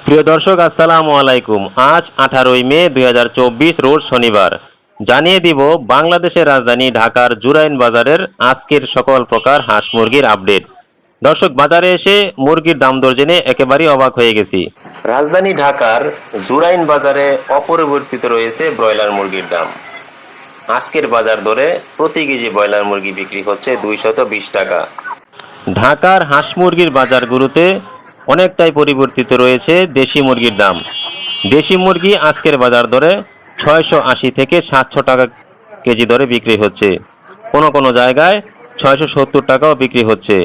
প্রিয় দর্শক, আসসালামু আলাইকুম। আজ 18 মে 2024 রোজ শনিবার। জানিয়ে দিব বাংলাদেশের রাজধানী ঢাকার জুরাইন বাজারের আজকের সকল প্রকার হাঁস মুরগির আপডেট। দর্শক, বাজারে এসে মুরগির দাম দর জেনে একেবারেই অবাক হয়ে গেছি। রাজধানী ঢাকার জুরাইন বাজারে অপরিবর্তিত রয়েছে ব্রয়লার মুরগির দাম। আজকের বাজার দরে প্রতি কেজি ব্রয়লার মুরগি বিক্রি হচ্ছে 220 টাকা। ঢাকার হাঁস মুরগির বাজারগুলোতে অনেকটাই পরিবর্তিত রয়েছে দেশি মুরগির দাম। দেশি মুরগি আজকের বাজার দরে 680 থেকে 700 টাকা কেজি দরে বিক্রি হচ্ছে। কোনো কোনো জায়গায় 670 টাকাও বিক্রি হচ্ছে।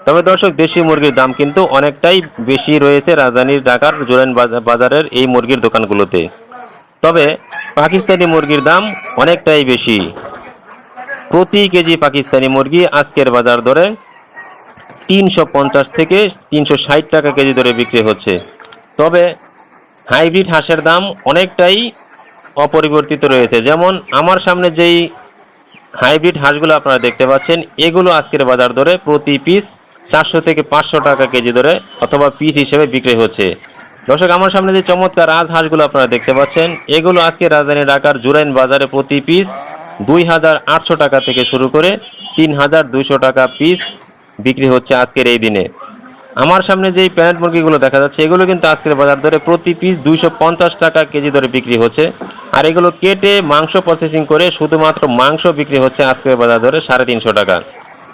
তবে দর্শক, দেশি মুরগির দাম কিন্তু অনেকটাই বেশি রয়েছে রাজধানীর ঢাকার জুরাইন বাজারের এই মুরগির দোকানগুলোতে। তবে পাকিস্তানি মুরগির দাম অনেকটাই বেশি। প্রতি কেজি পাকিস্তানি মুরগি আজকের বাজার দরে 350 থেকে 360 টাকা কেজি দরে বিক্রি হচ্ছে। তবে হাইব্রিড হাঁসের দাম অনেকটাই অপরিবর্তিত রয়েছে। যেমন আমার সামনে যেই হাইব্রিড হাঁসগুলো আপনারা দেখতে পাচ্ছেন, এগুলো আজকের বাজার দরে প্রতি পিস 400 থেকে 500 টাকা কেজি দরে অথবা পিস হিসেবে বিক্রি হচ্ছে। দর্শক, আমার সামনে যে চমৎকার রাজহাঁসগুলো আপনারা দেখতে পাচ্ছেন, এগুলো আজকে রাজধানী ঢাকার জুরাইন বাজারে প্রতি পিস 2800 টাকা থেকে শুরু করে 3200 টাকা পিস বিক্রি হচ্ছে আজকের এই দিনে। আমার সামনে যেই প্যারেন্ট মুরগিগুলো দেখা যাচ্ছে, এগুলো কিন্তু আজকের বাজার দরে প্রতি পিস 250 টাকা কেজি দরে বিক্রি হচ্ছে। আর এগুলো কেটে মাংস প্রসেসিং করে শুধুমাত্র মাংস বিক্রি হচ্ছে আজকের বাজার দরে 350 টাকা।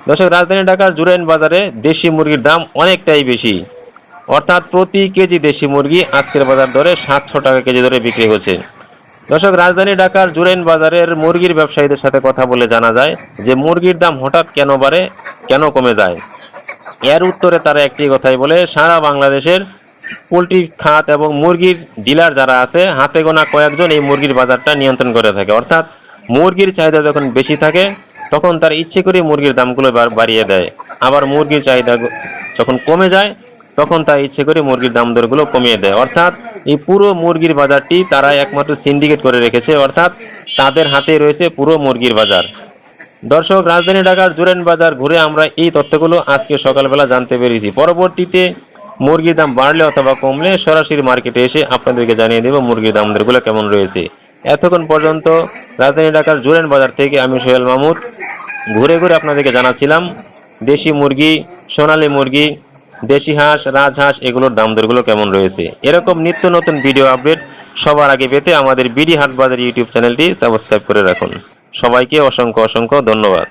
দর্শক, রাজধানী ঢাকার জুরাইন বাজারে দেশি মুরগির দাম অনেকটাই বেশি। অর্থাৎ প্রতি কেজি দেশি মুরগি আজকের বাজার দরে 700 টাকা কেজি দরে বিক্রি হচ্ছে। দর্শক, রাজধানী ঢাকার জুরাইন বাজারের মুরগির ব্যবসায়ীদের সাথে কথা বলে জানা যায় যে মুরগির দাম হঠাৎ কেন বাড়ে, কেন কমে যায়। এর উত্তরে তারা একটি কথাই বলে, সারা বাংলাদেশের পোলট্রি খাত এবং মুরগির ডিলার যারা আছে, হাতে গোনা কয়েকজন এই মুরগির বাজারটা নিয়ন্ত্রণ করে থাকে। অর্থাৎ মুরগির চাহিদা যখন বেশি থাকে তখন তার ইচ্ছে করে মুরগির দামগুলো বাড়িয়ে দেয়। আবার মুরগির চাহিদা যখন কমে যায় তখন তার ইচ্ছে করে মুরগির দাম দরগুলো কমিয়ে দেয়। অর্থাৎ এই পুরো মুরগির বাজারটি তারা একমাত্র সিন্ডিকেট করে রেখেছে। অর্থাৎ তাদের হাতে রয়েছে পুরো মুরগির বাজার। দর্শক, রাজধানী ঢাকার জুরাইন বাজার ঘুরে আমরা এই তথ্যগুলো আজকে সকালবেলা জানতে পেরেছি। পরবর্তীতে মুরগির দাম বাড়লে অথবা কমলে সরাসরি মার্কেটে এসে আপনাদেরকে জানিয়ে দেব মুরগির দাম দরগুলো কেমন রয়েছে। এতক্ষণ পর্যন্ত রাজধানী ঢাকার জুরাইন বাজার থেকে আমি সোহেল মাহমুদ ঘুরে ঘুরে আপনাদেরকে জানাচ্ছিলাম দেশি মুরগি, সোনালী মুরগি, দেশি হাঁস, রাজহাঁস এগুলোর দাম দরগুলো কেমন রয়েছে। এরকম নিত্য নতুন ভিডিও আপডেট সবার আগে পেতে আমাদের বিডি হাট বাজার ইউটিউব চ্যানেলটি সাবস্ক্রাইব করে রাখুন। সবাইকে অসংখ্য অসংখ্য ধন্যবাদ।